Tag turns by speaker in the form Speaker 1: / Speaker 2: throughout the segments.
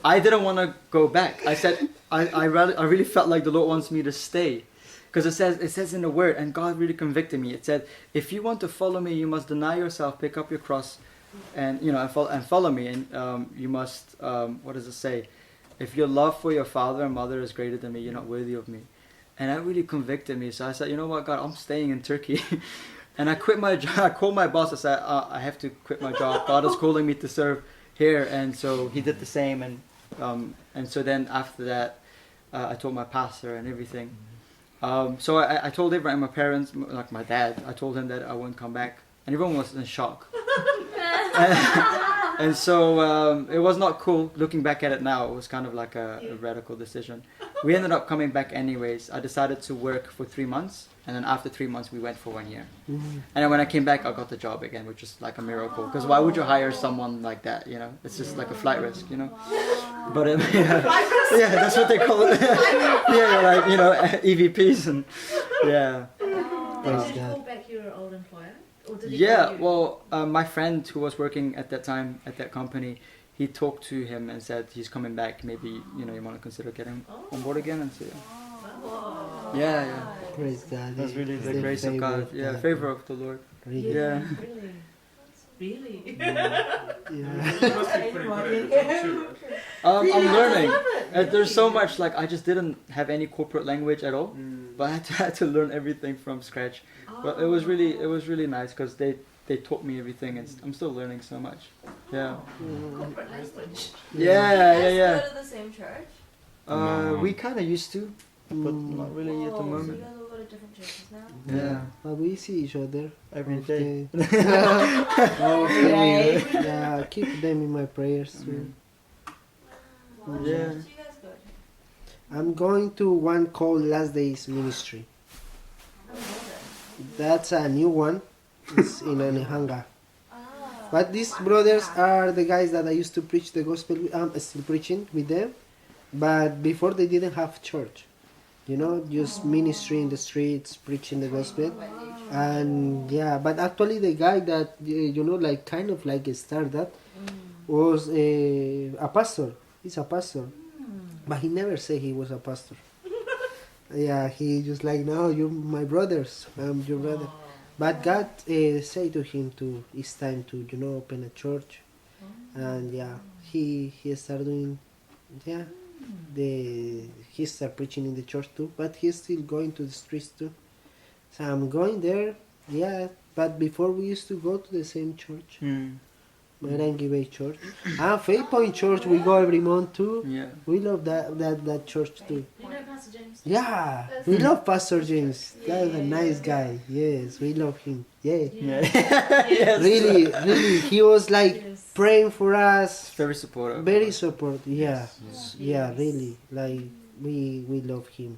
Speaker 1: I didn't want to go back. I said, I really felt like the Lord wants me to stay. Because it says in the Word, and God really convicted me. It said, if you want to follow me, you must deny yourself, pick up your cross, and follow me. And you must, what does it say? If your love for your father and mother is greater than me, you're not worthy of me. And that really convicted me. So I said, you know what, God, I'm staying in Turkey. And I quit my job. I called my boss. I said, I have to quit my job. God is calling me to serve here. And so he did the same. And so then after that, I told my pastor and everything. So I told everyone, my parents, like my dad, I told him that I wouldn't come back. And everyone was in shock. And so it was not cool. Looking back at it now, it was kind of like a radical decision. We ended up coming back anyways. I decided to work for 3 months. And then after 3 months, we went for 1 year. And then when I came back, I got the job again, which is like a miracle. Because why would you hire someone like that, you know? It's just like a flight risk, you know? But yeah, that's what they call it. Yeah, like, you know, EVPs and yeah.
Speaker 2: Did you call back your old employer? Or did he
Speaker 1: Yeah,
Speaker 2: call you?
Speaker 1: well, my friend who was working at that time at that company, he talked to him and said he's coming back. Maybe, you know, you want to consider getting on board again. And so, yeah.
Speaker 3: Praise God.
Speaker 1: That's really the
Speaker 3: It's
Speaker 1: grace of
Speaker 3: favor
Speaker 1: God. Yeah, favor of the Lord.
Speaker 3: Really?
Speaker 1: Yeah.
Speaker 2: Really?
Speaker 3: Yeah.
Speaker 4: You must be pretty good at it too, right?
Speaker 1: I'm learning. There's so much, like, I just didn't have any corporate language at all. But I had to learn everything from scratch. But it was really nice because they taught me everything, and I'm still learning so much. Yeah.
Speaker 2: Corporate language.
Speaker 1: Yeah.
Speaker 5: You guys go to the same church?
Speaker 1: We kind of used to, but not really at the
Speaker 5: So you
Speaker 1: moment.
Speaker 5: guys all go to different churches now?
Speaker 1: Yeah.
Speaker 3: But we see each other
Speaker 1: Every
Speaker 3: often.
Speaker 1: day.
Speaker 3: Yeah, keep them in my prayers too.
Speaker 5: What
Speaker 1: Yeah.
Speaker 5: church do you guys go to?
Speaker 3: I'm going to one called Last Days Ministry.
Speaker 5: I don't know that.
Speaker 3: That's a new one. It's in Anihanga.
Speaker 5: Ah.
Speaker 3: But these brothers are the guys that I used to preach the gospel with. I'm still preaching with them. But before they didn't have church. You know, just ministry in the streets, preaching the gospel. And yeah, but actually the guy that, you know, like kind of like started that was a pastor. He's a pastor. But he never said he was a pastor. Yeah, he just like, no, you're my brothers. I'm your brother. But God said to him it's time to, you know, open a church. And yeah, he started doing, yeah, he started preaching in the church too. But he's still going to the streets too. So I'm going there, yeah. But before we used to go to the same church. Merengue Bay Church. Faith Point Church, we go every month too.
Speaker 1: Yeah.
Speaker 3: We love that church too.
Speaker 2: You know Pastor James?
Speaker 3: Yeah, we love Pastor James. That is a nice guy. Yes, we love him. Yeah.
Speaker 1: Yes.
Speaker 3: Really, he was like praying for us.
Speaker 1: Very supportive.
Speaker 3: Very supportive. Yeah, yeah, really. Like we love him.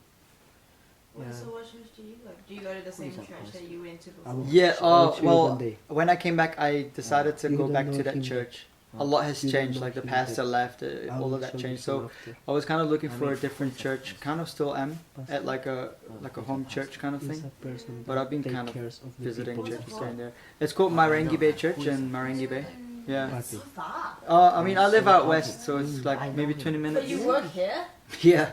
Speaker 3: Yeah.
Speaker 5: So what church do you go to? Do you go to the same church that you went to before?
Speaker 1: Yeah,
Speaker 3: I'll show you
Speaker 1: well,
Speaker 3: one day.
Speaker 1: when I came back, I decided to
Speaker 3: You
Speaker 1: go
Speaker 3: don't
Speaker 1: back
Speaker 3: know
Speaker 1: to that
Speaker 3: him
Speaker 1: church.
Speaker 3: yet.
Speaker 1: A lot has
Speaker 3: You don't
Speaker 1: changed,
Speaker 3: know
Speaker 1: like the
Speaker 3: him
Speaker 1: pastor
Speaker 3: yet.
Speaker 1: left,
Speaker 3: I
Speaker 1: all
Speaker 3: will
Speaker 1: of that
Speaker 3: show you
Speaker 1: changed.
Speaker 3: some
Speaker 1: So
Speaker 3: after.
Speaker 1: I was kind of looking for a different church, kind of still am, at like a home church kind of
Speaker 3: He's
Speaker 1: thing.
Speaker 3: a person
Speaker 1: But I've been
Speaker 3: that
Speaker 1: kind of
Speaker 3: takes care of the
Speaker 1: visiting
Speaker 3: people.
Speaker 1: churches here and there. It's called Merengue Bay Church in Merengue Bay. Yeah.
Speaker 3: Party.
Speaker 5: Far.
Speaker 1: I mean, I live out west, so it's like maybe 20
Speaker 5: But
Speaker 1: minutes.
Speaker 5: you work here?
Speaker 1: Yeah.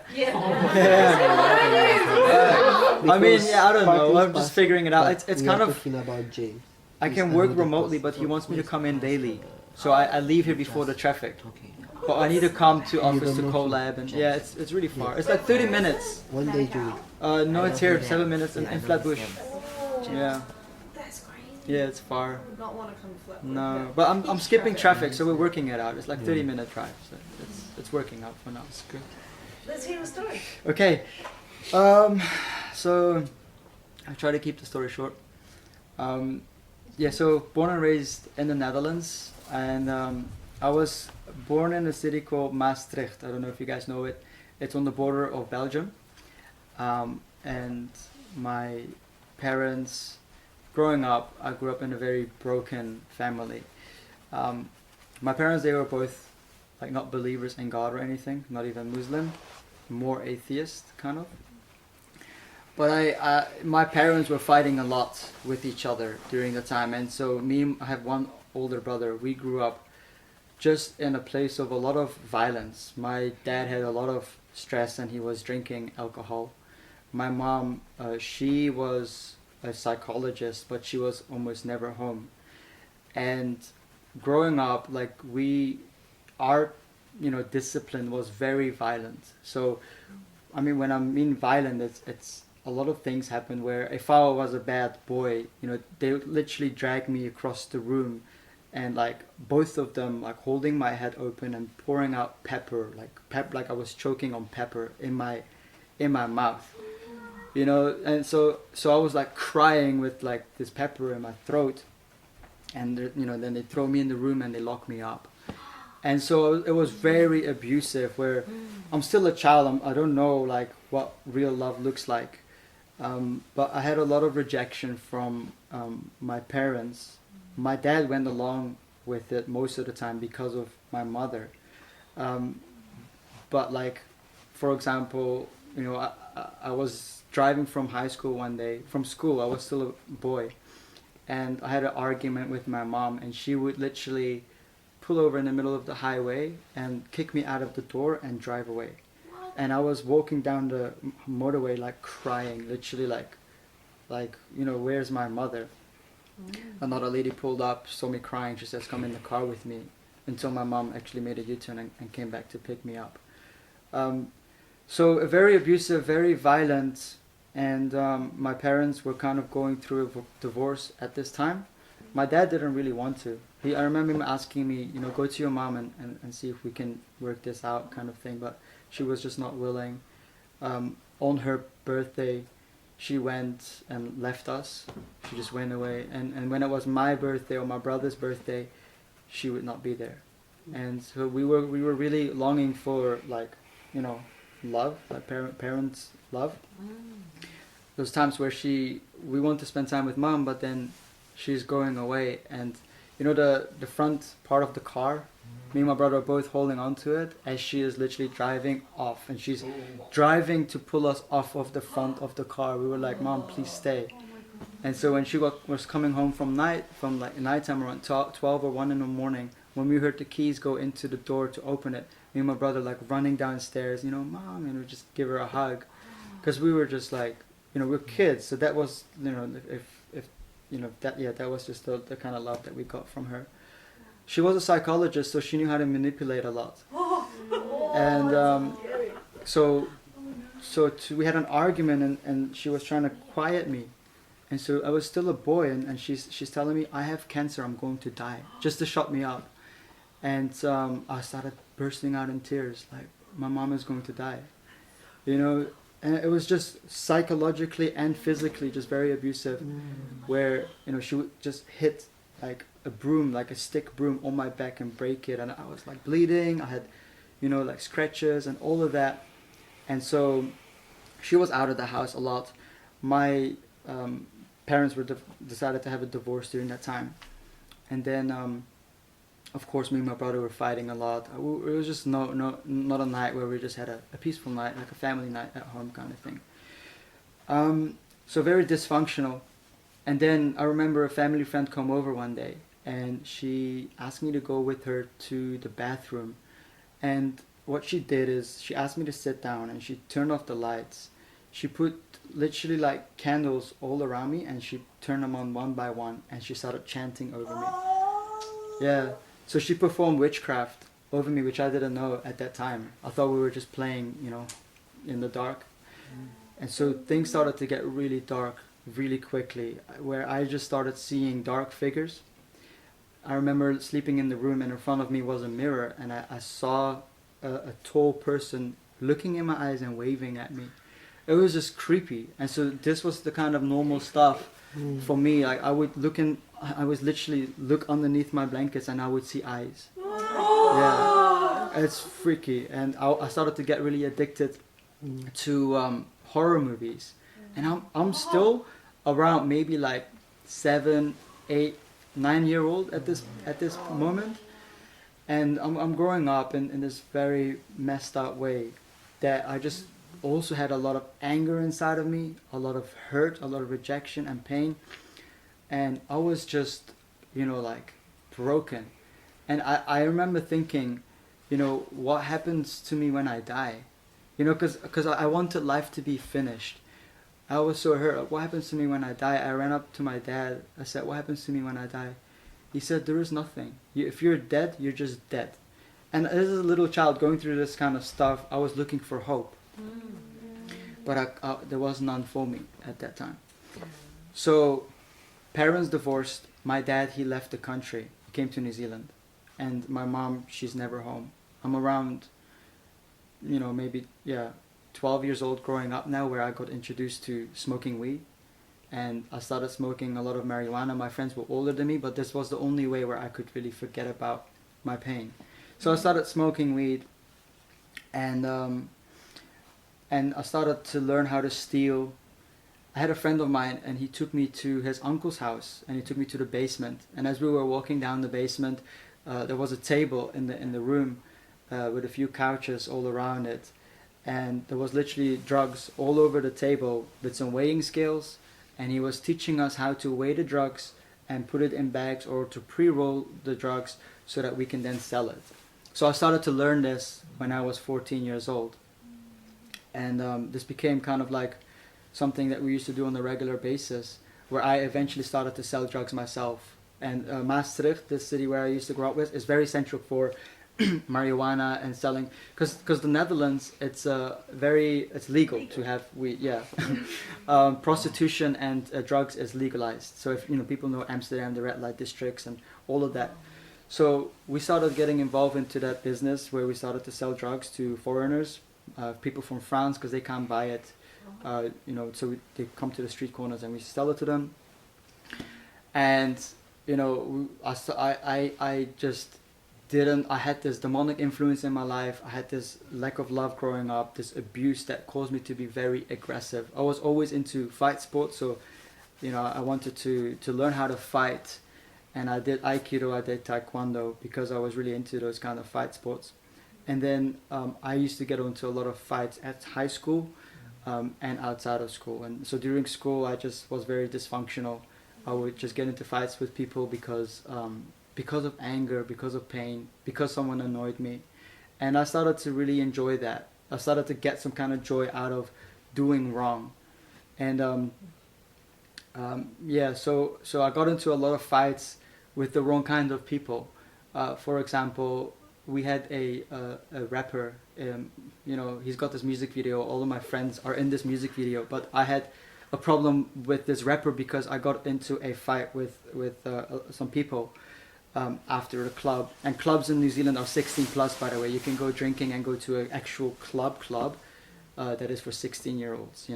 Speaker 1: I mean, yeah, I don't know. I'm just figuring it out. It's
Speaker 3: We
Speaker 1: kind
Speaker 3: are
Speaker 1: of.
Speaker 3: talking about James.
Speaker 1: I can work remotely, but he wants me to come in daily. So I leave here before the traffic. But I need to come to office to collab, and yeah, it's really far. It's like 30 minutes.
Speaker 3: One day, Joey.
Speaker 1: No, it's here, 7 minutes in Flatbush. Yeah,
Speaker 5: That's crazy.
Speaker 1: yeah, it's far.
Speaker 5: I would not want to come to Flatbush.
Speaker 1: No, but I'm skipping traffic, so we're working it out. It's like 30-minute drive, so it's working out for now. It's good.
Speaker 2: Let's hear a story.
Speaker 1: Okay, so I try to keep the story short. Yeah, so born and raised in the Netherlands, and I was born in a city called Maastricht. I don't know if you guys know it. It's on the border of Belgium, and my parents, growing up, I grew up in a very broken family. My parents, they were both like not believers in God or anything, not even Muslim, more atheist kind of. But my parents were fighting a lot with each other during the time, and so I have one older brother. We grew up just in a place of a lot of violence. My dad had a lot of stress and he was drinking alcohol. My mom, she was a psychologist, but she was almost never home. And growing up, like our, discipline was very violent. So, I mean, when I mean violent, it's a lot of things happened where if I was a bad boy, they would literally drag me across the room, and like both of them like holding my head open and pouring out pepper, like I was choking on pepper in my mouth, and so I was like crying with like this pepper in my throat, and then they throw me in the room and they lock me up. And so it was very abusive, where I'm still a child. I don't know like what real love looks like. But I had a lot of rejection from my parents. My dad went along with it most of the time because of my mother. But like, for example, I was driving from high school one day, from school. I was still a boy. And I had an argument with my mom, and she would literally pull over in the middle of the highway and kick me out of the door and drive away. And I was walking down the motorway like crying, literally like where's my mother? Another lady pulled up, saw me crying. She says, come in the car with me, until my mom actually made a U-turn and came back to pick me up. So very abusive, very violent, and my parents were kind of going through a divorce at this time. My dad didn't really want to. I remember him asking me, go to your mom and see if we can work this out, kind of thing, but she was just not willing. On her birthday, she went and left us. She just went away. And when it was my birthday or my brother's birthday, she would not be there. And so we were really longing for love, like parents' love. Those times where we want to spend time with mom, but then she's going away, and the front part of the car, me and my brother are both holding onto it as she is literally driving off, and she's driving to pull us off of the front of the car. We were like, Mom, please stay. And so when she was coming home from nighttime around 12 or 1 in the morning, when we heard the keys go into the door to open it, me and my brother like running downstairs, Mom, and we just give her a hug, because we were just like, we're kids. So that was, that was just the kind of love that we got from her. She was a psychologist, so she knew how to manipulate a lot. And we had an argument, and she was trying to quiet me. And so I was still a boy, and she's telling me, I have cancer, I'm going to die, just to shut me up. And I started bursting out in tears, like, my mom is going to die. And it was just psychologically and physically just very abusive, where, she would just hit like a broom, like a stick broom on my back and break it. And I was like bleeding. I had, like scratches and all of that. And so she was out of the house a lot. My parents were decided to have a divorce during that time. And then, of course, me and my brother were fighting a lot. It was just not a night where we just had a peaceful night, like a family night at home kind of thing. So very dysfunctional. And then I remember a family friend come over one day, and she asked me to go with her to the bathroom. And what she did is she asked me to sit down, and she turned off the lights. She put literally like candles all around me, and she turned them on one by one, and she started chanting over me. Yeah. So she performed witchcraft over me, which I didn't know at that time. I thought we were just playing, in the dark. And so things started to get really dark really quickly, where I just started seeing dark figures. I remember sleeping in the room, and in front of me was a mirror, and I saw a tall person looking in my eyes and waving at me. It was just creepy. And so this was the kind of normal stuff for me. Like I would literally look underneath my blankets, and I would see eyes. Yeah, it's freaky. And I started to get really addicted to horror movies. And I'm still around maybe like 7, 8, 9-year-old at this moment. And I'm growing up in this very messed up way, that I just also had a lot of anger inside of me, a lot of hurt, a lot of rejection and pain. And I was just, like broken. And I remember thinking, you know, what happens to me when I die? You know, because I wanted life to be finished. I was so hurt. Like, what happens to me when I die? I ran up to my dad. I said, what happens to me when I die? He said, there is nothing. If you're dead, you're just dead. And as a little child going through this kind of stuff, I was looking for hope. But there was none for me at that time. So, parents divorced. My dad, he left the country. He came to New Zealand. And my mom, she's never home. I'm around, you know, maybe, 12 years old growing up now, where I got introduced to smoking weed. And I started smoking a lot of marijuana. My friends were older than me, but this was the only way where I could really forget about my pain. So I started smoking weed, and I started to learn how to steal. I had a friend of mine, and he took me to his uncle's house, and he took me to the basement. And as we were walking down the basement, there was a table in the room with a few couches all around it, and there was literally drugs all over the table with some weighing scales. And he was teaching us how to weigh the drugs and put it in bags, or to pre-roll the drugs so that we can then sell it. So I started to learn this when I was 14 years old. And this became kind of like something that we used to do on a regular basis, where I eventually started to sell drugs myself. And Maastricht, the city where I used to grow up with, is very central for marijuana and selling, because the Netherlands, it's legal to have weed. Prostitution and drugs is legalized. So if people know Amsterdam, the red light districts and all of that. So we started getting involved into that business, where we started to sell drugs to foreigners, people from France, because they can't buy it. So they come to the street corners and we sell it to them. And I had this demonic influence in my life. I had this lack of love growing up, this abuse that caused me to be very aggressive. I was always into fight sports, so I wanted to learn how to fight, and I did Aikido, I did Taekwondo, because I was really into those kind of fight sports. And then I used to get into a lot of fights at high school and outside of school. And so during school, I just was very dysfunctional. I would just get into fights with people because of anger, because of pain, because someone annoyed me. And I started to really enjoy that. I started to get some kind of joy out of doing wrong. And so I got into a lot of fights with the wrong kind of people. For example, we had a rapper, he's got this music video. All of my friends are in this music video, but I had a problem with this rapper because I got into a fight with some people after a club. And clubs in New Zealand are 16 plus, by the way. You can go drinking and go to an actual club that is for 16-year-olds,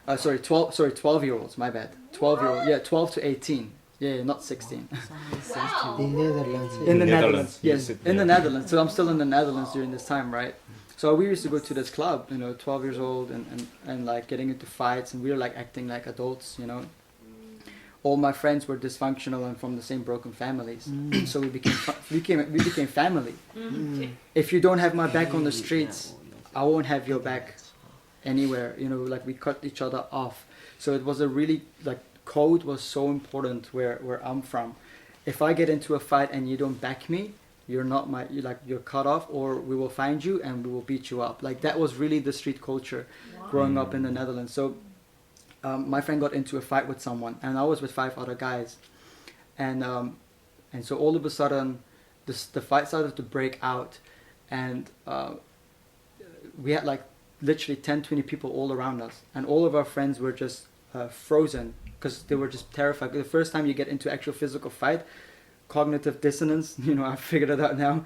Speaker 1: 12-year-olds, my bad. 12-year-old, 12 to 18. Yeah, not 16.
Speaker 2: Wow.
Speaker 3: In Netherlands.
Speaker 1: In the Netherlands, yes. In the Netherlands. So I'm still in the Netherlands during this time, right? So we used to go to this club, 12 years old and like getting into fights, and we were like acting like adults, All my friends were dysfunctional and from the same broken families. So we became family. If you don't have my back on the streets, I won't have your back anywhere, like we cut each other off. So it was a really, like, code was so important where I'm from. If I get into a fight and you don't back me, you're cut off, or we will find you and we will beat you up. Like, that was really the street culture growing up in the Netherlands. So my friend got into a fight with someone, and I was with 5 other guys, and so all of a sudden the fight started to break out, and we had like literally 10-20 people all around us, and all of our friends were just frozen because they were just terrified. The first time you get into actual physical fight, cognitive dissonance, I figured it out now.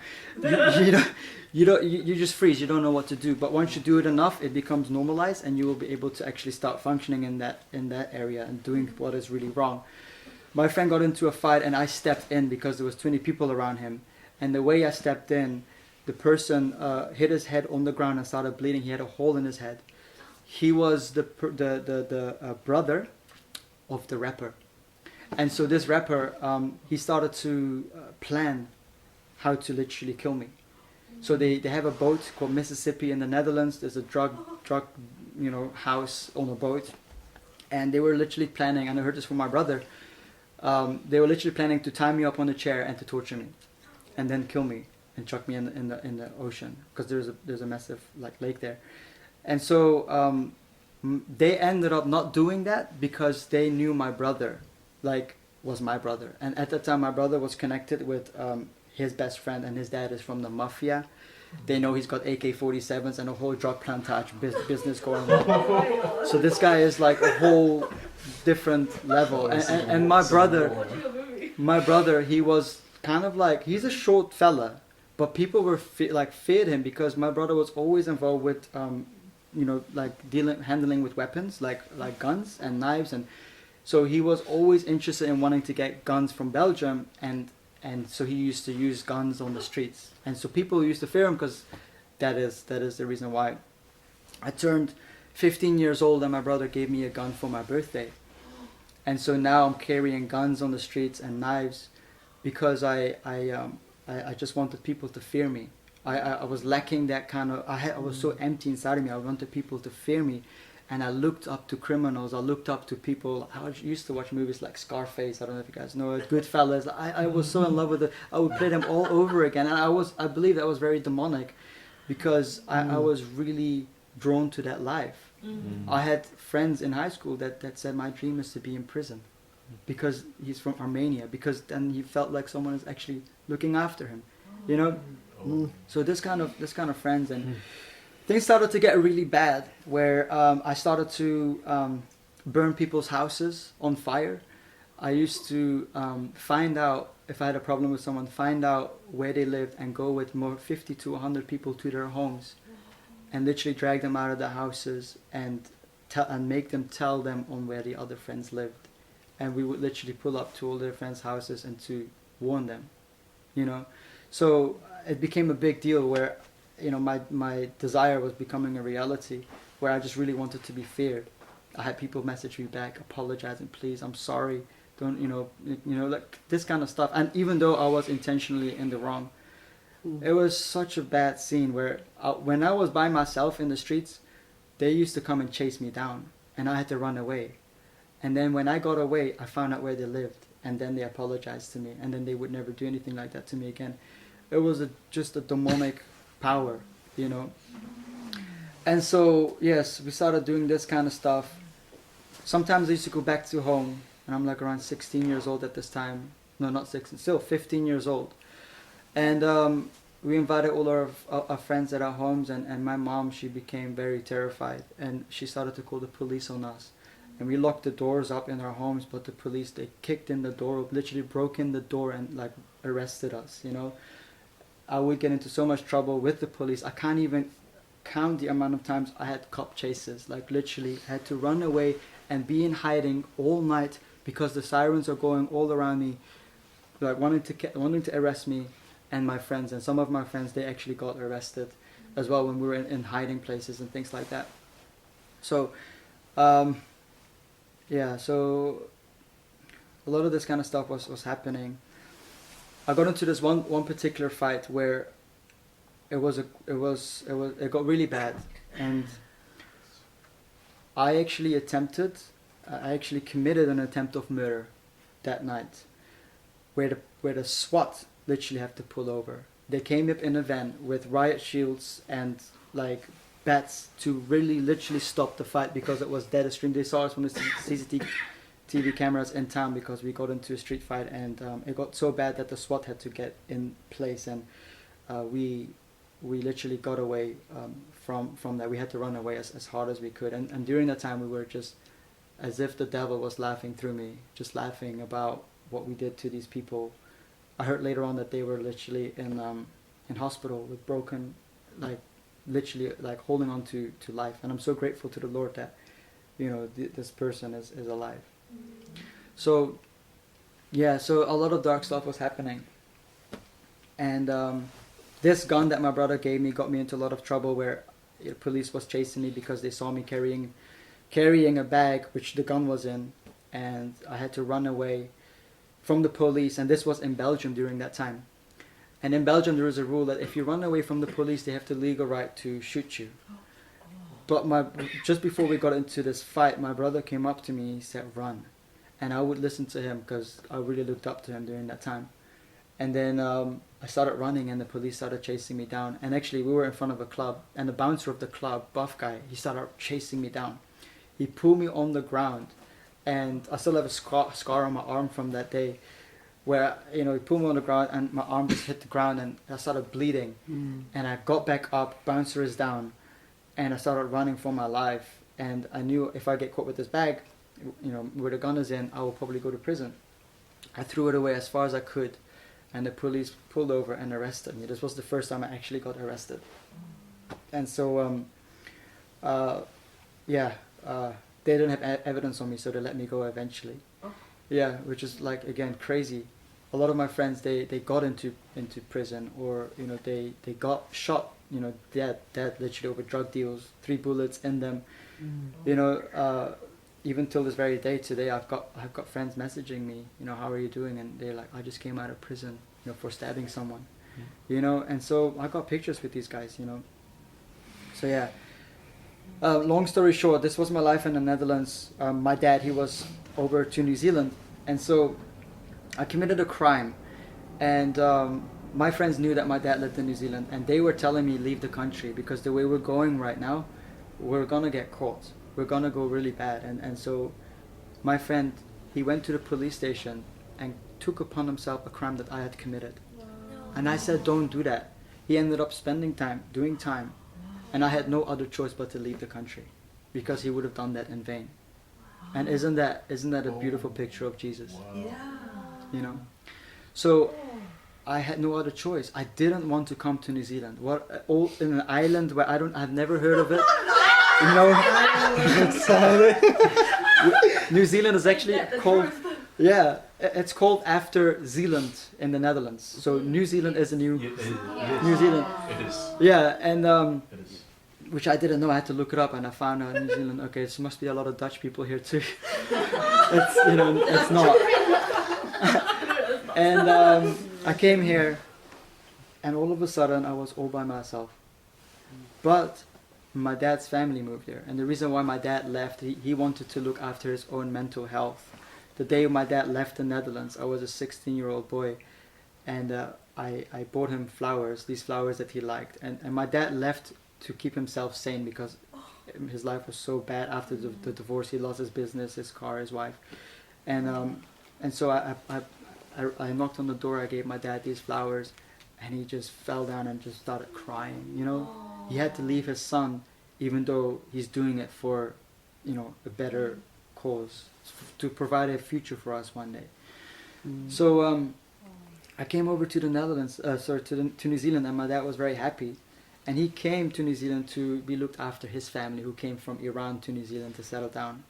Speaker 1: You just freeze. You don't know what to do. But once you do it enough, it becomes normalized, and you will be able to actually start functioning in that area and doing what is really wrong. My friend got into a fight, and I stepped in because there was 20 people around him. And the way I stepped in, the person hit his head on the ground and started bleeding. He had a hole in his head. He was the brother of the rapper. And so this rapper, he started to plan how to literally kill me. So they have a boat called Mississippi in the Netherlands. There's a drug house on a boat. And they were literally planning, and I heard this from my brother, They were literally planning to tie me up on a chair and to torture me, and then kill me and chuck me in the ocean, because there's a massive like lake there. And so they ended up not doing that because they knew my brother, like, was my brother. And at the time, my brother was connected with his best friend, and his dad is from the mafia. They know he's got AK-47s and a whole drug plantage business going on. So this guy is like a whole different level. And my brother, he was kind of like, he's a short fella, but people were feared him because my brother was always involved with like handling with weapons, like guns and knives, and so he was always interested in wanting to get guns from Belgium, and so he used to use guns on the streets, and so people used to fear him because that is the reason why. I turned 15 years old and my brother gave me a gun for my birthday, and so now I'm carrying guns on the streets and knives because I just wanted people to fear me. I was lacking that kind of, I was so empty inside of me. I wanted people to fear me, and I looked up to criminals. I looked up to people. I used to watch movies like Scarface. I don't know if you guys know it. Goodfellas. I was so in love with it. I would play them all over again, and I believe that was very demonic, because I was really drawn to that life. I had friends in high school that said my dream is to be in prison, because he's from Armenia, because then he felt like someone is actually looking after him, you know. So this kind of friends, and things started to get really bad, where I started to burn people's houses on fire. I used to find out if I had a problem with someone, find out where they lived, and go with 50 to 100 people to their homes, and literally drag them out of their houses and make them tell them on where the other friends lived, and we would literally pull up to all their friends' houses and to warn them, you know. So it became a big deal where, you know, my desire was becoming a reality, where I just really wanted to be feared. I had people message me back, apologizing, please, I'm sorry, don't, you know, like this kind of stuff. And even though I was intentionally in the wrong, it was such a bad scene where when I was by myself in the streets, they used to come and chase me down, and I had to run away. And then when I got away, I found out where they lived, and then they apologized to me, and then they would never do anything like that to me again. It was just a demonic power, you know. And so, yes, we started doing this kind of stuff. Sometimes I used to go back to home, and I'm like around 16 years old at this time. No, not 16, still 15 years old. And we invited all our friends at our homes, and my mom, she became very terrified, and she started to call the police on us. And we locked the doors up in our homes, but the police, they kicked in the door, literally broke in the door and like arrested us, you know. I would get into so much trouble with the police. I can't even count the amount of times I had cop chases. Like literally, I had to run away and be in hiding all night because the sirens are going all around me, like wanting to arrest me and my friends. And some of my friends, they actually got arrested as well when we were in hiding places and things like that. So, yeah. So a lot of this kind of stuff was happening. I got into this one particular fight where it got really bad, and I actually committed an attempt of murder that night, where the SWAT literally have to pull over. They came up in a van with riot shields and like bats to really literally stop the fight, because it was dead extreme. They saw us from the CCTV cameras in town because we got into a street fight, and it got so bad that the SWAT had to get in place, and we literally got away from that. We had to run away as hard as we could, and during that time we were just as if the devil was laughing through me, just laughing about what we did to these people. I heard later on that they were literally in hospital with broken, like literally like holding on to life, and I'm so grateful to the Lord that, you know, this person is alive. So, yeah, so a lot of dark stuff was happening. And this gun that my brother gave me got me into a lot of trouble, where the police was chasing me because they saw me carrying a bag which the gun was in, and I had to run away from the police. And this was in Belgium during that time. And in Belgium there is a rule that if you run away from the police, they have the legal right to shoot you. But just before we got into this fight, my brother came up to me and he said, "Run." and I would listen to him because I really looked up to him during that time. And then I started running, and the police started chasing me down. And actually, we were in front of a club, and the bouncer of the club, buff guy, he started chasing me down. He pulled me on the ground, and I still have a scar on my arm from that day, where he pulled me on the ground, and my arm just hit the ground, and I started bleeding. And I got back up, bouncer is down, and I started running for my life. And I knew if I get caught with this bag, where the gun is in, I will probably go to prison. I threw it away as far as I could, and the police pulled over and arrested me. This was the first time I actually got arrested. And so, they didn't have evidence on me, so they let me go eventually. Yeah, which is like, again, crazy. A lot of my friends, they got into prison, or they got shot, dead literally over drug deals, 3 bullets in them. Even till this very day today, I've got friends messaging me, how are you doing? And they're like, I just came out of prison, for stabbing someone, and so I got pictures with these guys, So yeah, long story short, this was my life in the Netherlands. My dad, he was over to New Zealand, and so I committed a crime, and my friends knew that my dad lived in New Zealand, and they were telling me leave the country because the way we're going right now, we're gonna get caught. We're gonna go really bad. And so my friend, he went to the police station and took upon himself a crime that I had committed.
Speaker 2: Wow.
Speaker 1: And I said, don't do that. He ended up spending time, doing time, and I had no other choice but to leave the country because he would have done that in vain. And isn't that a beautiful picture of Jesus?
Speaker 2: Yeah.
Speaker 1: So I had no other choice. I didn't want to come to New Zealand. All in an island where I've never heard of it. New Zealand is actually called, it's called after Zeeland in the Netherlands. So New Zealand is a New Zealand.
Speaker 4: It is.
Speaker 1: Yeah, and
Speaker 4: It is.
Speaker 1: which I didn't know. I had to look it up, and I found out New Zealand. Okay, there must be a lot of Dutch people here too. It's not. And I came here, and all of a sudden I was all by myself. But my dad's family moved here, and the reason why my dad left, he wanted to look after his own mental health. The day my dad left the Netherlands, I was a 16-year-old boy, and I bought him flowers, these flowers that he liked, and my dad left to keep himself sane because his life was so bad after the divorce. He lost his business, his car, his wife, and so I knocked on the door. I gave my dad these flowers, and he just fell down and just started crying. He had to leave his son, even though he's doing it for, a better cause, to provide a future for us one day. So I came over to the Netherlands, to New Zealand, and my dad was very happy. And he came to New Zealand to be looked after his family, who came from Iran to New Zealand to settle down.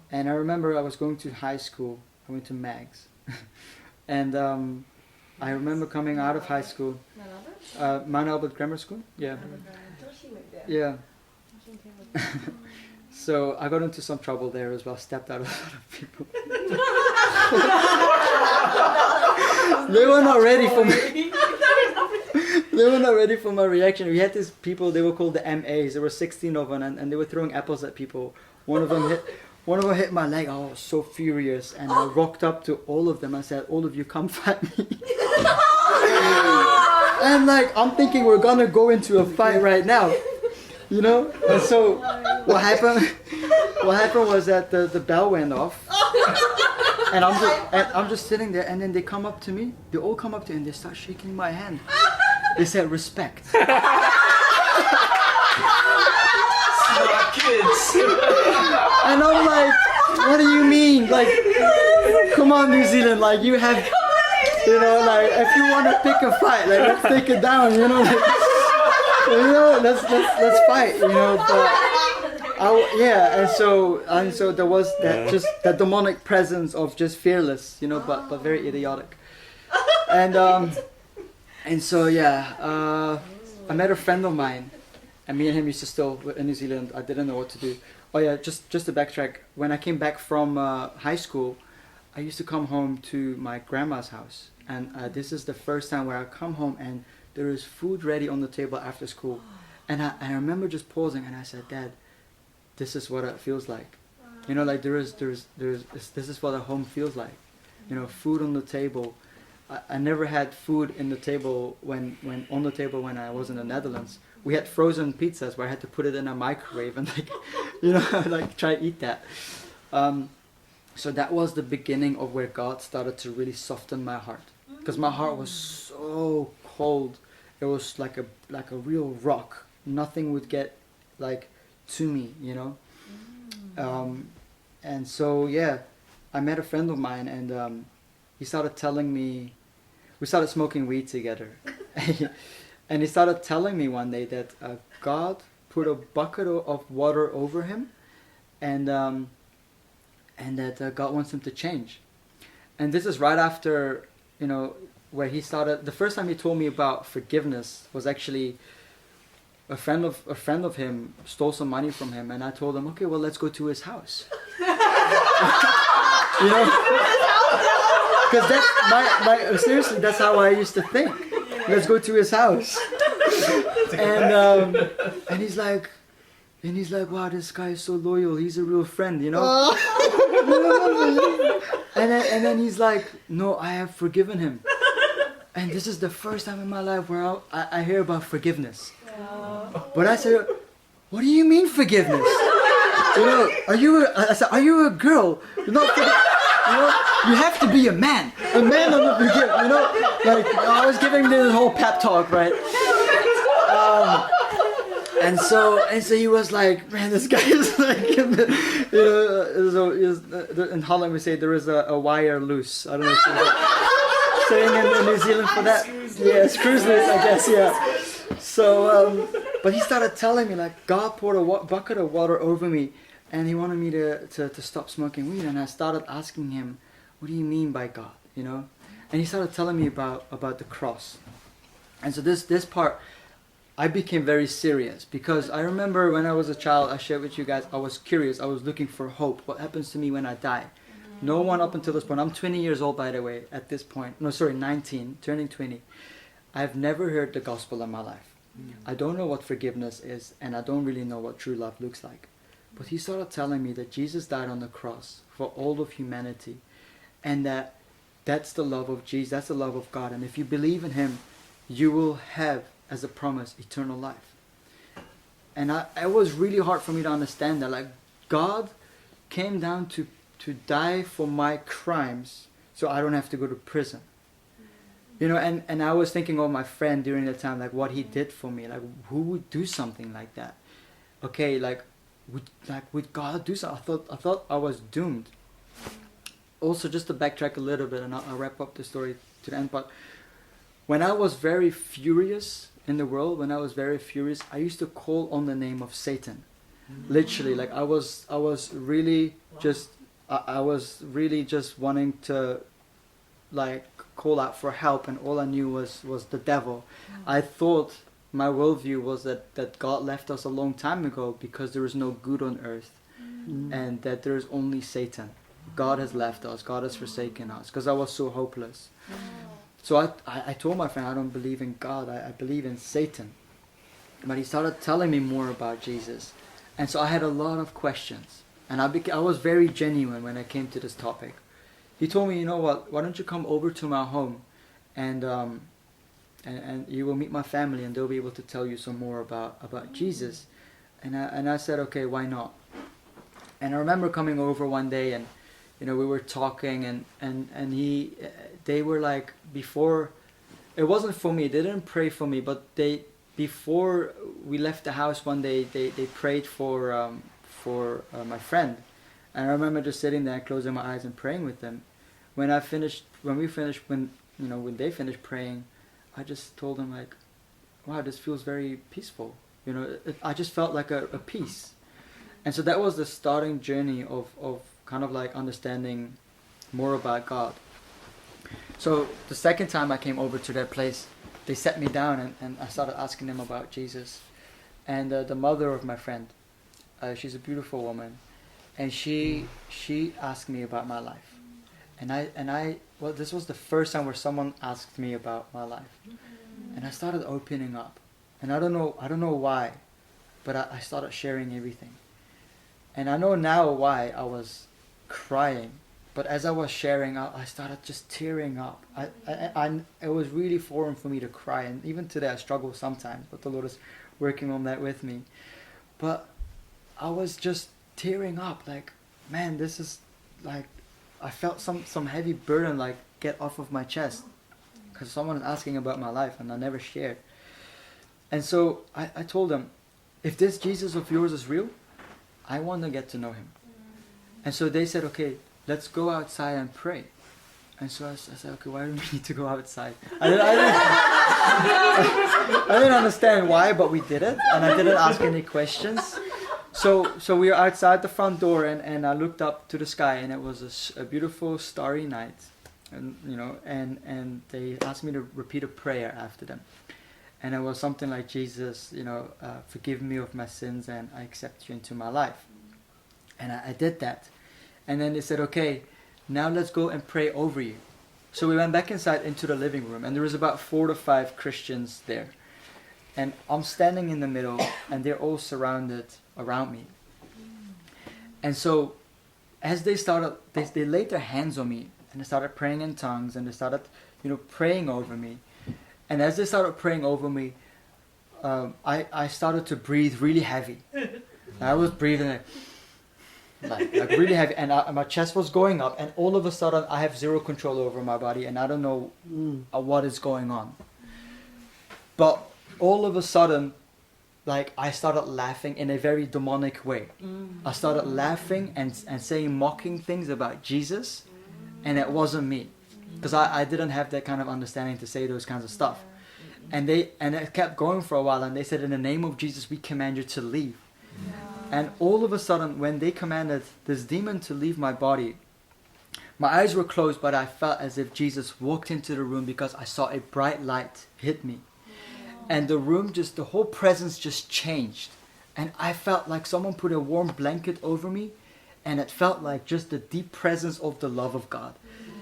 Speaker 1: And I remember I was going to high school. I went to Mags. And I remember coming out of high school. Mount Albert Grammar School? Yeah. Yeah. So I got into some trouble there as well. Stepped out of a lot of people. They were not ready for me. They were not ready for my reaction. We had these people, they were called the MAs. There were 16 of them, and they were throwing apples at people. One of them hit my leg. I was so furious, and I rocked up to all of them. I said, all of you come fight me. And I'm thinking we're gonna go into a fight right now. And so what happened was that the bell went off. And I'm just sitting there, and then they come up to me. They all come up to me and they start shaking my hand. They said, respect.
Speaker 4: Smart kids.
Speaker 1: And I'm like, what do you mean? Come on, New Zealand, you have, if you want to pick a fight, let's take it down, let's fight, and so there was that demonic presence of just fearless, but very idiotic. And so I met a friend of mine, and me and him used to still in New Zealand. I didn't know what to do. Oh yeah, just to backtrack. When I came back from high school, I used to come home to my grandma's house, and this is the first time where I come home and there is food ready on the table after school, and I remember just pausing and I said, Dad, this is what it feels like. You know, like this is what a home feels like. You know, food on the table. I never had food in the table when on the table when I was in the Netherlands. We had frozen pizzas where I had to put it in a microwave and like, you know, like try to eat that. So that was the beginning of where God started to really soften my heart, because my heart was so cold. It was like a real rock. Nothing would get like to me, you know. And so yeah, I met a friend of mine, and he started telling me. We started smoking weed together, and he started telling me one day that God put a bucket of water over him, and that God wants him to change. And this is right after, you know, where he started. The first time he told me about forgiveness was actually a friend of him stole some money from him, and I told him, okay, well, let's go to his house. You know. Because that's seriously, that's how I used to think. Let's go to his house. And he's like, wow, this guy is so loyal. He's a real friend, you know. and then he's like, no, I have forgiven him. And this is the first time in my life where I hear about forgiveness. But I said, what do you mean forgiveness? You know, I said, are you a girl? You're not you know, you have to be a man. A man on the beginning, you know? Like, I was giving this whole pep talk, right? And so he was like, man, this guy is like, you know, in Holland we say there is a wire loose. I don't know if you're saying in New Zealand for that. Yeah, screws loose, I guess, yeah. So, but he started telling me, like, God poured a bucket of water over me, and he wanted me to stop smoking weed. And I started asking him, what do you mean by God, you know? And he started telling me about the cross. And so this part, I became very serious, because I remember when I was a child, I shared with you guys, I was curious, I was looking for hope. What happens to me when I die? No one up until this point, I'm 20 years old by the way, at this point. No, sorry, 19, turning 20. I've never heard the gospel in my life. I don't know what forgiveness is, and I don't really know what true love looks like. But he started telling me that Jesus died on the cross for all of humanity, and that's the love of Jesus, that's the love of God. And if you believe in him, you will have, as a promise, eternal life. And it was really hard for me to understand that. Like, God came down to die for my crimes so I don't have to go to prison. You know, and I was thinking of my friend during the time, like what he did for me. Like, who would do something like that? Okay, would God do something? I thought I was doomed. Also, just to backtrack a little bit, and I'll wrap up the story to the end, but when I was very furious in the world, I used to call on the name of Satan. Literally, like I was really just wanting to like call out for help, and all I knew was the devil. I thought my worldview was that God left us a long time ago because there is no good on earth, and that there is only Satan. God has left us. God has forsaken us, because I was so hopeless. So I told my friend, I don't believe in God. I believe in Satan. But he started telling me more about Jesus, and so I had a lot of questions, and I was very genuine when I came to this topic. He told me, you know what? Why don't you come over to my home, and you will meet my family, and they'll be able to tell you some more about Jesus. And I said, okay, why not? And I remember coming over one day, and you know, we were talking, and they were like, before, it wasn't for me, they didn't pray for me, but before we left the house one day, they prayed for my friend. And I remember just sitting there, closing my eyes and praying with them. When they finished praying, I just told them, like, wow, this feels very peaceful. You know, I just felt like a peace. And so that was the starting journey of kind of like understanding more about God. So the second time I came over to their place, they sat me down, and I started asking them about Jesus. And the mother of my friend, she's a beautiful woman, and she asked me about my life. Well, this was the first time where someone asked me about my life. And I started opening up. And I don't know why, but I started sharing everything. And I know now why I was crying. But as I was sharing, I started just tearing up. It was really foreign for me to cry. And even today I struggle sometimes. But the Lord is working on that with me. But I was just tearing up. Like, man, this is like... I felt some heavy burden like get off of my chest. Because someone is asking about my life and I never shared. And so I told them, if this Jesus of yours is real, I want to get to know him. And so they said, okay, let's go outside and pray. And so I said, okay, why do we need to go outside? I didn't understand why, but we did it. And I didn't ask any questions. So we were outside the front door, and I looked up to the sky, and it was a beautiful starry night. And and they asked me to repeat a prayer after them. And it was something like, Jesus, forgive me of my sins and I accept you into my life. And I did that. And then they said, okay, now let's go and pray over you. So we went back inside into the living room, and there was about 4 to 5 Christians there. And I'm standing in the middle, and they're all surrounded around me. And so as they started, they laid their hands on me, and they started praying in tongues, and they started, praying over me. And as they started praying over me, I started to breathe really heavy. I was breathing like really heavy, and my chest was going up, and all of a sudden I have zero control over my body, and I don't know what is going on. But all of a sudden, like, I started laughing in a very demonic way. I started laughing and saying mocking things about Jesus, and it wasn't me. Because I didn't have that kind of understanding to say those kinds of stuff. And it kept going for a while, and they said, in the name of Jesus, we command you to leave. And all of a sudden, when they commanded this demon to leave my body, my eyes were closed, but I felt as if Jesus walked into the room, because I saw a bright light hit me. And the room the whole presence just changed. And I felt like someone put a warm blanket over me, and it felt like just the deep presence of the love of God.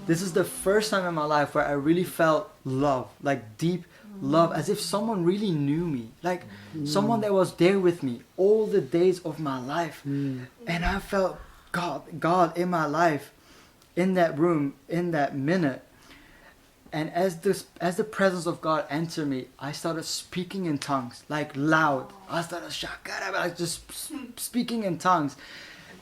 Speaker 1: This is the first time in my life where I really felt love, like deep love, as if someone really knew me, like someone that was there with me all the days of my life. And I felt God in my life, in that room, in that minute. And as the presence of God entered me, I started speaking in tongues, like loud. I started just speaking in tongues.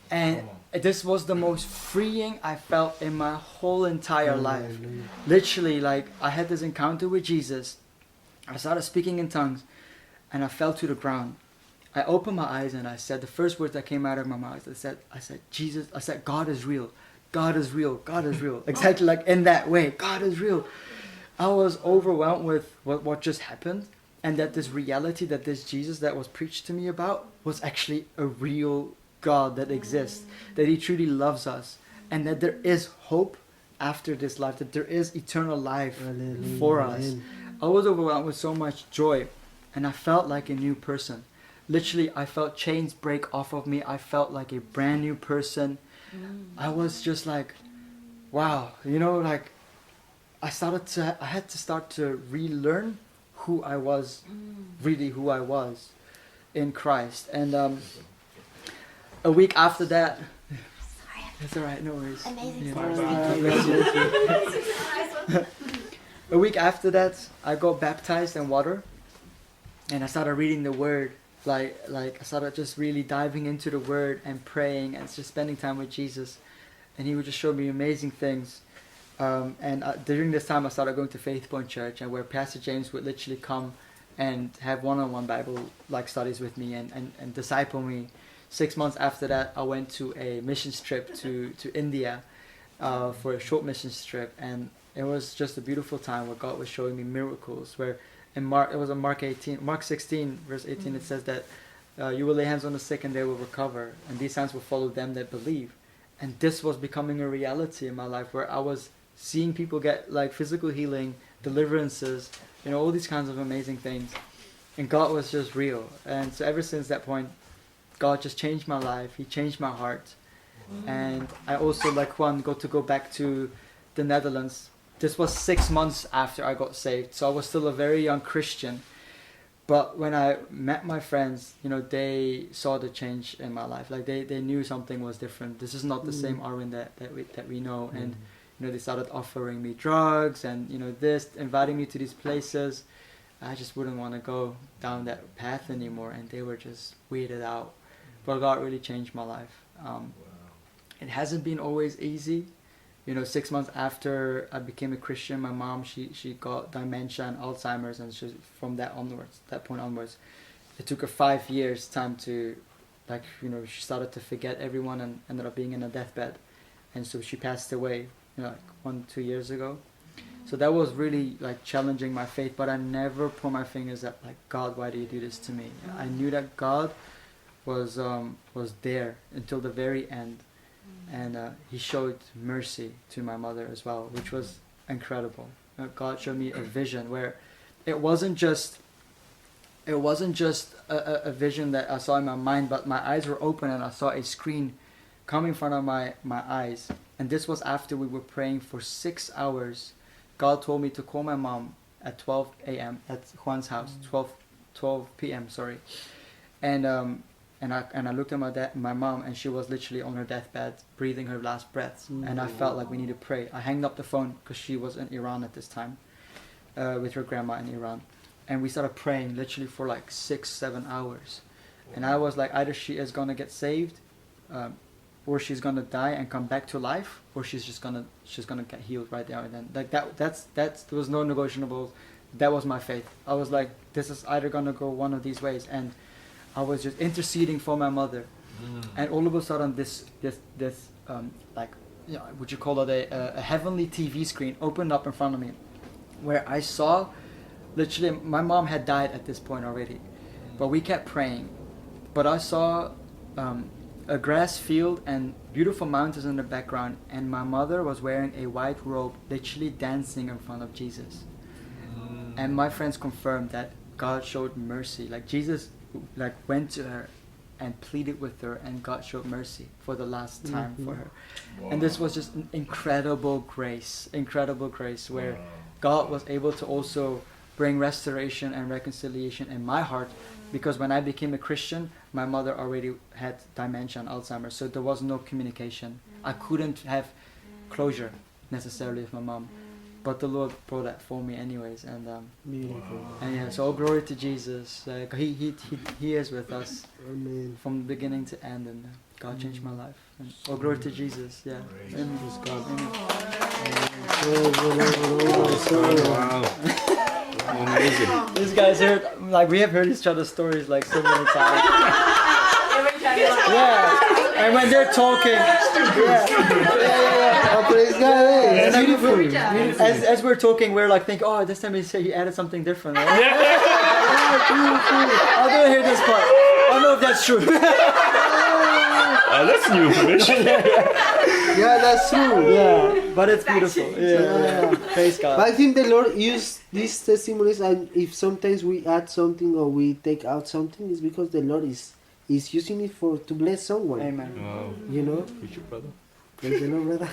Speaker 1: And this was the most freeing I felt in my whole entire life. Literally, like, I had this encounter with Jesus. I started speaking in tongues, and I fell to the ground. I opened my eyes, and I said, the first words that came out of my mouth, I said, Jesus, I said, God is real. God is real. God is real. Exactly like in that way. God is real. I was overwhelmed with what just happened, and that this reality, that this Jesus that was preached to me about was actually a real God that exists, that he truly loves us, and that there is hope after this life, that there is eternal life for us. I was overwhelmed with so much joy, and I felt like a new person. Literally, I felt chains break off of me. I felt like a brand new person. I was just like, wow, like I had to start to relearn who I was, really who I was in Christ. And a week after that, it's alright, no worries.
Speaker 5: Amazing.
Speaker 1: A week after that, I got baptized in water, and I started reading the Word. Like I started just really diving into the Word and praying and just spending time with Jesus, and he would just show me amazing things. During this time, I started going to Faith Point Church, and where Pastor James would literally come and have one-on-one Bible studies with me and disciple me. 6 months after that, I went to a missions trip to India for a short missions trip, and it was just a beautiful time where God was showing me miracles. Where in Mark 16 verse 18, it says that you will lay hands on the sick and they will recover, and these signs will follow them that believe. And this was becoming a reality in my life, where I was seeing people get like physical healing, deliverances, all these kinds of amazing things. And God was just real. And so ever since that point, God just changed my life. He changed my heart. And I also, like Juan, got to go back to the Netherlands. This was 6 months after I got saved, so I was still a very young Christian. But when I met my friends, they saw the change in my life. Like they knew something was different. This is not the same Arwin that we know. And they started offering me drugs and inviting me to these places. I just wouldn't want to go down that path anymore, and they were just weirded out. But God really changed my life. It hasn't been always easy. 6 months after I became a Christian, my mom, she got dementia and Alzheimer's, and from that point onwards, it took her 5 years time to, she started to forget everyone and ended up being in a deathbed. And so she passed away, 1-2 years ago. So that was really challenging my faith, but I never put my fingers at God, why do you do this to me? I knew that God was there until the very end. And he showed mercy to my mother as well, which was incredible. God showed me a vision where it wasn't just a vision that I saw in my mind, but my eyes were open and I saw a screen come in front of my eyes. And this was after we were praying for 6 hours. God told me to call my mom at 12 a.m. at Juan's house, 12 p.m. sorry. And I looked at my mom, and she was literally on her deathbed, breathing her last breaths. And I felt like we need to pray. I hanged up the phone because she was in Iran at this time, with her grandma in Iran. And we started praying literally for 6-7 hours. And I was like, either she is going to get saved, or she's going to die and come back to life, or she's going to get healed right there and then. There was no negotiable. That was my faith. I was like, this is either going to go one of these ways. And I was just interceding for my mother, and all of a sudden this would you call it a heavenly TV screen opened up in front of me, where I saw, literally, my mom had died at this point already, but we kept praying. But I saw a grass field and beautiful mountains in the background, and my mother was wearing a white robe, literally dancing in front of Jesus. And my friends confirmed that God showed mercy, Jesus went to her and pleaded with her, and God showed mercy for the last time for her. Wow. And this was just an incredible grace where God was able to also bring restoration and reconciliation in my heart, because when I became a Christian, my mother already had dementia and Alzheimer's, so there was no communication. I couldn't have closure necessarily with my mom. But the Lord brought that for me anyways, and
Speaker 3: beautiful.
Speaker 1: And yeah, so all glory to Jesus. He is with us.
Speaker 3: Amen.
Speaker 1: From beginning to end, and God changed my life. And all glory to Jesus. Yeah. Amen. God.
Speaker 4: Wow. Amazing.
Speaker 1: These guys heard, we have heard each other's stories so many times. Yeah. And when they're talking,
Speaker 3: Oh, praise God! It's beautiful.
Speaker 1: As we're talking, we're thinking, oh, this time he added something different. Right? I don't hear this part. I don't know if that's true.
Speaker 4: That's new information.
Speaker 3: Yeah, that's true.
Speaker 1: Yeah, but it's beautiful. Yeah. Praise God.
Speaker 3: But I think the Lord used these testimonies, and if sometimes we add something or we take out something, it's because the Lord is using it to bless someone.
Speaker 1: Amen.
Speaker 4: Wow.
Speaker 3: You know?
Speaker 4: Preach your brother.
Speaker 3: Praise the Lord, brother.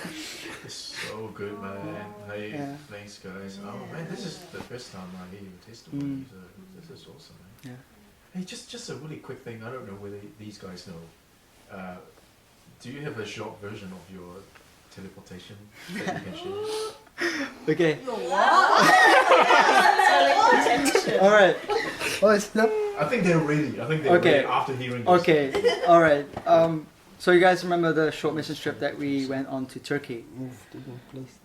Speaker 6: It's so good, man. Hey, thanks, guys. Oh man, this is the first time I hear your testimony. So this is awesome, man.
Speaker 1: Yeah.
Speaker 6: Hey, just a really quick thing. I don't know whether these guys know. Do you have a short version of your teleportation that you can share?
Speaker 1: Okay.
Speaker 5: Teleportation.
Speaker 1: All right.
Speaker 3: Oh, it's not.
Speaker 6: I think they're ready. Ready after hearing this.
Speaker 1: Okay. All right. So you guys remember the short mission trip that we went on to Turkey?
Speaker 3: Move to the place.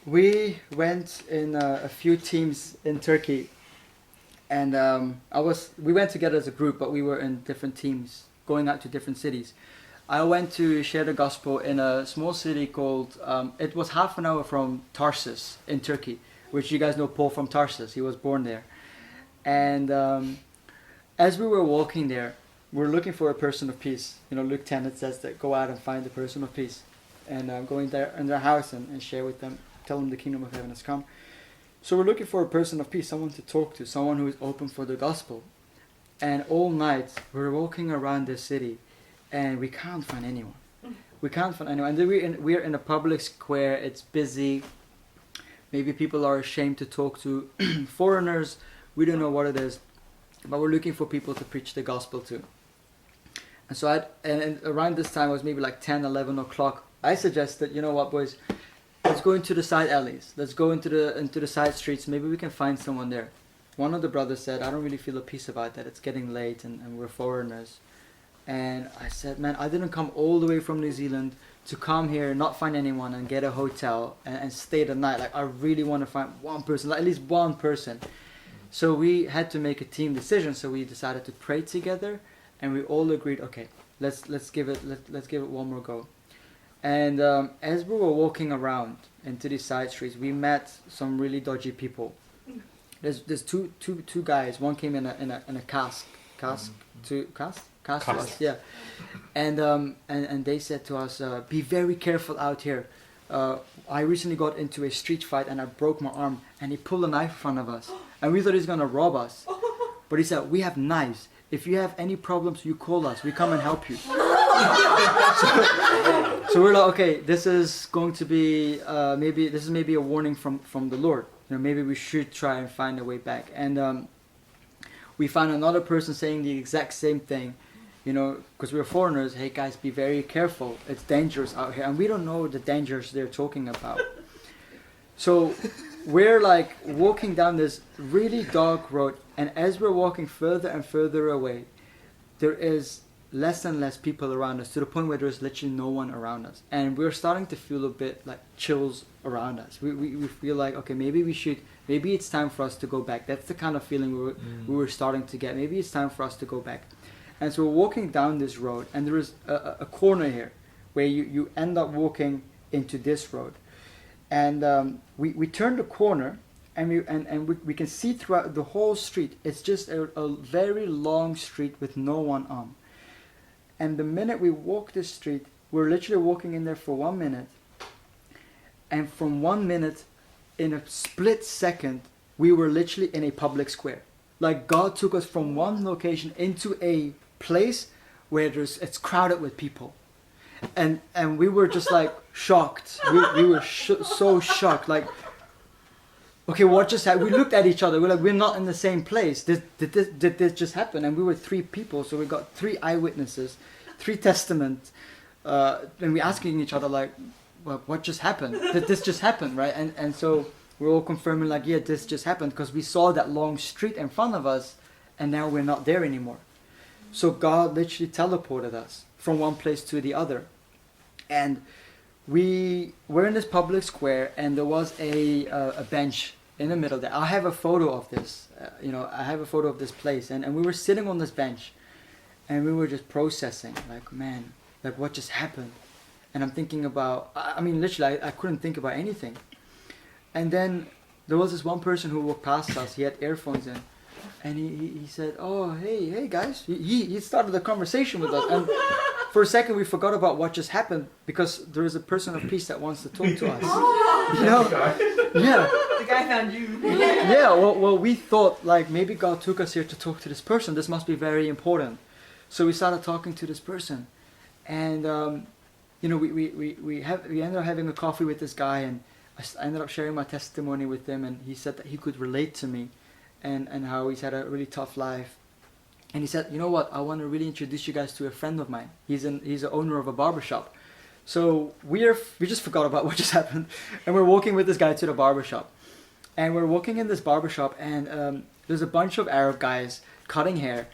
Speaker 1: We went in a few teams in Turkey, and we went together as a group, but we were in different teams going out to different cities. I went to share the gospel in a small city called, it was half an hour from Tarsus in Turkey, which you guys know Paul from Tarsus. He was born there. And as we were walking there, we're looking for a person of peace. Luke 10, it says that go out and find the person of peace. And going there in their house and share with them, tell them the kingdom of heaven has come. So we're looking for a person of peace, someone to talk to, someone who is open for the gospel. And all night, we're walking around the city, and we can't find anyone. We can't find anyone. And we're in a public square, it's busy. Maybe people are ashamed to talk to foreigners. We don't know what it is. but we're looking for people to preach the gospel to. And so and around this time, it was maybe like 10, 11 o'clock, I suggested, you know what, boys, let's go into the side alleys. Let's go into the side streets. Maybe we can find someone there. One of the brothers said, I don't really feel at peace about that. It's getting late and we're foreigners. And I said, man, I didn't come all the way from New Zealand to come here, not find anyone, and get a hotel and stay the night. Like, I really want to find one person, like at least one person. So we had to make a team decision. So we decided to pray together, and we all agreed, okay, let's give it one more go. And as we were walking around into these side streets, we met some really dodgy people. There's two guys. One came in a cask to us, yeah. And they said to us, be very careful out here. I recently got into a street fight and I broke my arm, and he pulled a knife in front of us, and we thought he was gonna rob us. But he said, we have knives. If you have any problems, you call us. We come and help you. So we're like, okay, this is going to be maybe a warning from the Lord. You know, maybe we should try and find a way back. And we found another person saying the exact same thing. You know, because we're foreigners. Hey guys, be very careful. It's dangerous out here, and we don't know the dangers they're talking about. So we're like walking down this really dark road, and as we're walking further and further away, there is less and less people around us, to the point where there's literally no one around us, and we're starting to feel a bit like chills around us. We feel like, okay, maybe it's time for us to go back. That's the kind of feeling we were starting to get. Maybe it's time for us to go back. And so we're walking down this road, and there is a corner here where you end up walking into this road. And we turn the corner, and we can see throughout the whole street. It's just a very long street with no one on. And the minute we walk this street, we're literally walking in there for 1 minute. And from 1 minute, in a split second, we were literally in a public square. Like, God took us from one location into a place where it's crowded with people. And we were just like shocked. We were so shocked. Like, okay, what just happened? We looked at each other. We're like, we're not in the same place. Did this just happen? And we were 3 people, so we got 3 eyewitnesses, 3 testaments, and we're asking each other like, well, what just happened? Did this just happen, right? And so we're all confirming like, yeah, this just happened, because we saw that long street in front of us, and now we're not there anymore. So God literally teleported us from one place to the other. And we were in this public square, and there was a bench in the middle there. I have a photo of this. I have a photo of this place. And we were sitting on this bench, and we were just processing, like, man, like, what just happened? And I'm thinking about, I mean, literally, I couldn't think about anything. And then there was this one person who walked past us. He had earphones in. And he said, oh, hey guys. He started the conversation with us. And for a second, we forgot about what just happened, because there is a person of peace that wants to talk to us. You know? Yeah.
Speaker 5: The guy found you.
Speaker 1: Yeah, well, we thought, like, maybe God took us here to talk to this person. This must be very important. So we started talking to this person. And, we ended up having a coffee with this guy, and I ended up sharing my testimony with him, and he said that he could relate to me and how he's had a really tough life. And he said, you know what, I want to really introduce you guys to a friend of mine. He's the owner of a barbershop. So we just forgot about what just happened, and we're walking with this guy to the barbershop. And we're walking in this barbershop, and there's a bunch of Arab guys cutting hair.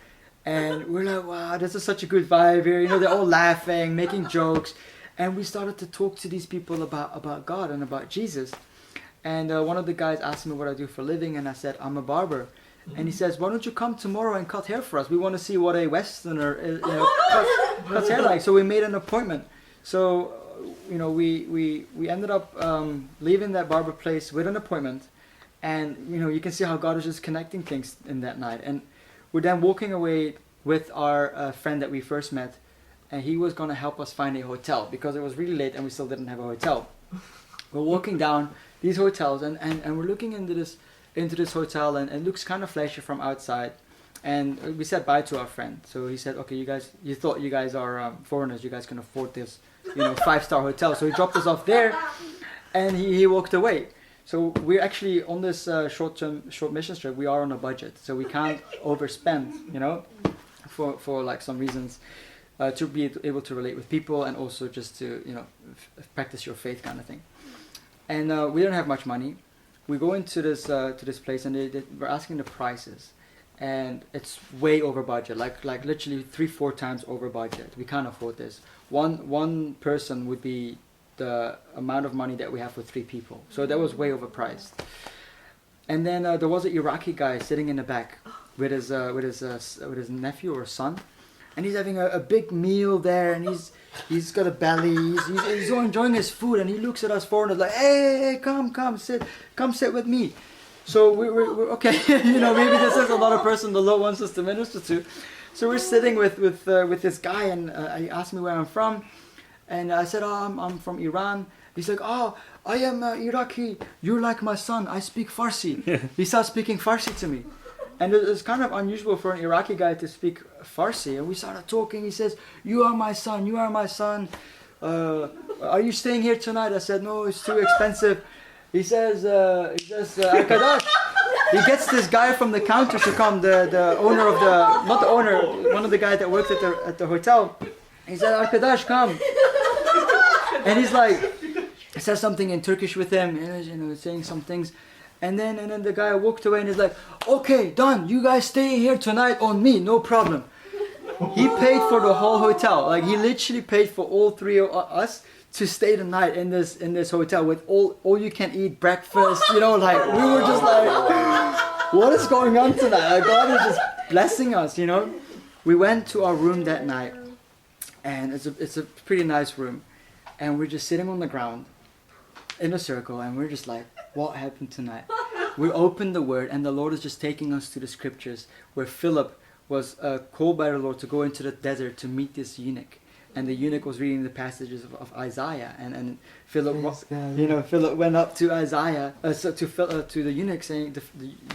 Speaker 1: And we're like, wow, this is such a good vibe here. You know, they're all laughing, making jokes. And we started to talk to these people about God and about Jesus. And one of the guys asked me what I do for a living, and I said, I'm a barber. And he says, why don't you come tomorrow and cut hair for us? We want to see what a Westerner cuts hair like. So we made an appointment. So, we ended up leaving that barber place with an appointment. And, you can see how God is just connecting things in that night. And we're then walking away with our friend that we first met. And he was going to help us find a hotel, because it was really late and we still didn't have a hotel. We're walking down these hotels, and we're looking into this hotel, and it looks kind of flashy from outside. And we said bye to our friend. So he said, okay, you thought you guys are foreigners, you guys can afford this 5-star hotel. So he dropped us off there, and he walked away. So we're actually on this short mission trip. We are on a budget, so we can't overspend, you know, for like some reasons, to be able to relate with people and also just to, you know, practice your faith kind of thing. And we don't have much money. We go into this place and we're asking the prices, and it's way over budget, like literally 3-4 times over budget. We can't afford this. One person would be the amount of money that we have for 3 people, so that was way overpriced. And then there was an Iraqi guy sitting in the back with his nephew or son, and he's having a big meal there, and he's got a belly, he's enjoying his food, and he looks at us foreigners like, hey, come sit with me. So we're okay, you know, maybe this is another person the Lord wants us to minister to. So we're sitting with this guy, and he asked me where I'm from, and I said, oh, I'm from Iran. He's like, oh, I am Iraqi, you're like my son, I speak Farsi. He starts speaking Farsi to me. And it's kind of unusual for an Iraqi guy to speak Farsi. And we started talking. He says, you are my son, you are my son. Are you staying here tonight? I said, no, it's too expensive. He says, Arkadash. He gets this guy from the counter to come, the owner of the, not the owner, one of the guys that works at the hotel. He said, Arkadash, come. And he's like, says something in Turkish with him, you know, saying some things. And then the guy walked away and he's like, okay, done. You guys stay here tonight on me, no problem. He paid for the whole hotel. Like, he literally paid for all 3 of us to stay the night in this hotel with all you can eat breakfast. You know, like, we were just like, what is going on tonight? Like, God is just blessing us, you know. We went to our room that night, and it's a pretty nice room, and we're just sitting on the ground in a circle, and we're just like, what happened tonight? We opened the Word, and the Lord is just taking us to the scriptures where Philip was called by the Lord to go into the desert to meet this eunuch, and the eunuch was reading the passages of Isaiah, and Philip, you know, Philip went up to Isaiah, to the eunuch, saying, the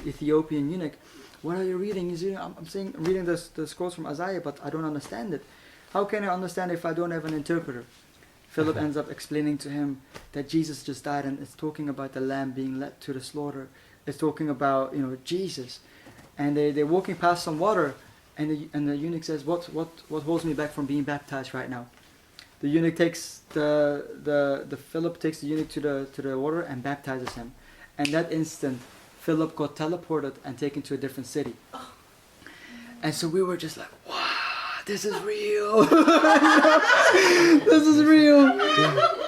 Speaker 1: Ethiopian eunuch, what are you reading? He's reading, I'm reading the scrolls from Isaiah, but I don't understand it. How can I understand if I don't have an interpreter? Philip ends up explaining to him that Jesus just died, and it's talking about the lamb being led to the slaughter. It's talking about, you know, Jesus. And they're walking past some water, and the eunuch says, what holds me back from being baptized right now? The eunuch takes Philip takes the eunuch to the water and baptizes him. And that instant, Philip got teleported and taken to a different city. And so we were just like, wow, this is real. This is real.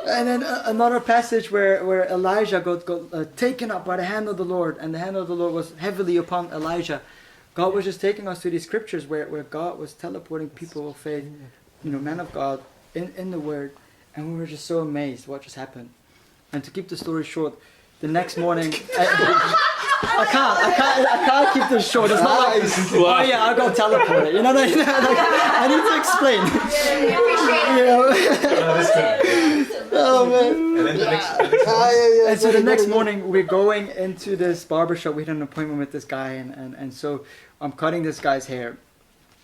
Speaker 1: And then another passage where Elijah got taken up by the hand of the Lord, and the hand of the Lord was heavily upon Elijah. God was just taking us to these scriptures where God was teleporting people of faith, you know, men of God, in the Word. And we were just so amazed what just happened. And to keep the story short, the next morning, I can't keep this short. It's not like, oh yeah, I got teleported. You know what I mean? Like, I need to explain. Oh man.
Speaker 6: And then the next
Speaker 1: And so the next morning, we're going into this barbershop. We had an appointment with this guy, and so I'm cutting this guy's hair.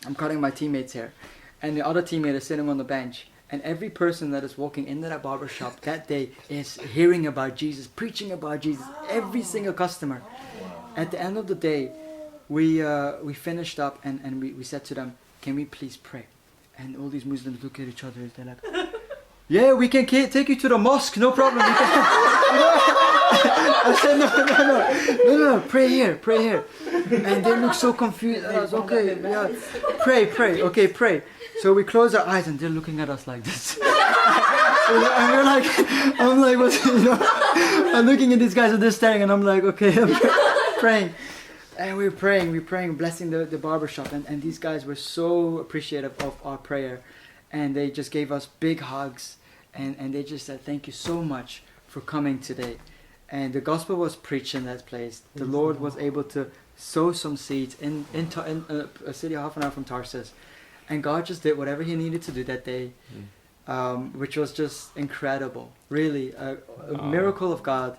Speaker 1: I'm cutting my teammate's hair. And the other teammate is sitting on the bench. And every person that is walking into that barbershop that day is hearing about Jesus, preaching about Jesus. Every single customer. At the end of the day, we finished up and we said to them, can we please pray? And all these Muslims look at each other. They're like, yeah, we can take you to the mosque, no problem. I said, no, pray here. And they look so confused. I was, okay, yeah, pray, okay, pray. So we close our eyes and they're looking at us like this. And we're like, I'm like, what's, you know, I'm looking at these guys and they're staring, and I'm like, okay, I'm praying. And we're praying, blessing the barbershop. And these guys were so appreciative of our prayer. And they just gave us big hugs. And they just said, thank you so much for coming today. And the gospel was preached in that place. The Lord was able to sow some seeds in a city half an hour from Tarsus. And God just did whatever He needed to do that day, which was just incredible. Really, a miracle of God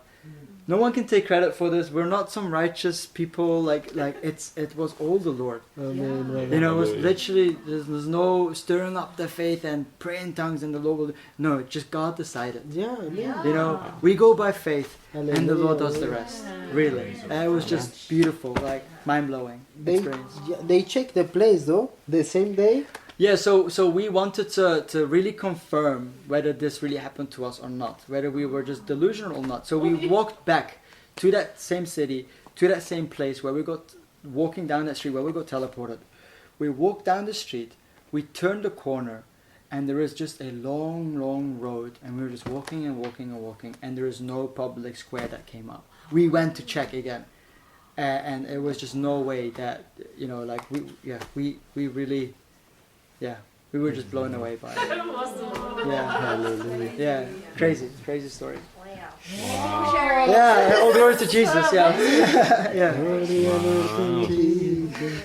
Speaker 1: No one can take credit for this. We're not some righteous people. Like it was all the Lord.
Speaker 3: Amen, brother.
Speaker 1: You know, it was
Speaker 4: Hallelujah.
Speaker 1: literally there's no stirring up the faith and praying in tongues and the Lord will. No, just God decided.
Speaker 3: Yeah, amen.
Speaker 1: You know, we go by faith and the Lord does the
Speaker 3: Hallelujah.
Speaker 1: rest. Really, and it was just beautiful, like mind blowing
Speaker 3: They
Speaker 1: experience.
Speaker 3: they check the place though the same day.
Speaker 1: Yeah, so we wanted to really confirm whether this really happened to us or not, whether we were just delusional or not. So we walked back to that same city, to that same place where we got walking down that street where we got teleported. We walked down the street, we turned the corner, and there is just a long, long road, and we were just walking and walking and walking, and there is no public square that came up. We went to check again, and it was just no way that, you know, like we really. Yeah, we were just blown away by it. Yeah,
Speaker 3: Hallelujah.
Speaker 1: yeah, crazy story.
Speaker 2: Wow.
Speaker 4: Wow.
Speaker 1: Yeah, all glory to Jesus. Yeah, yeah.
Speaker 3: Glory and honor to Jesus.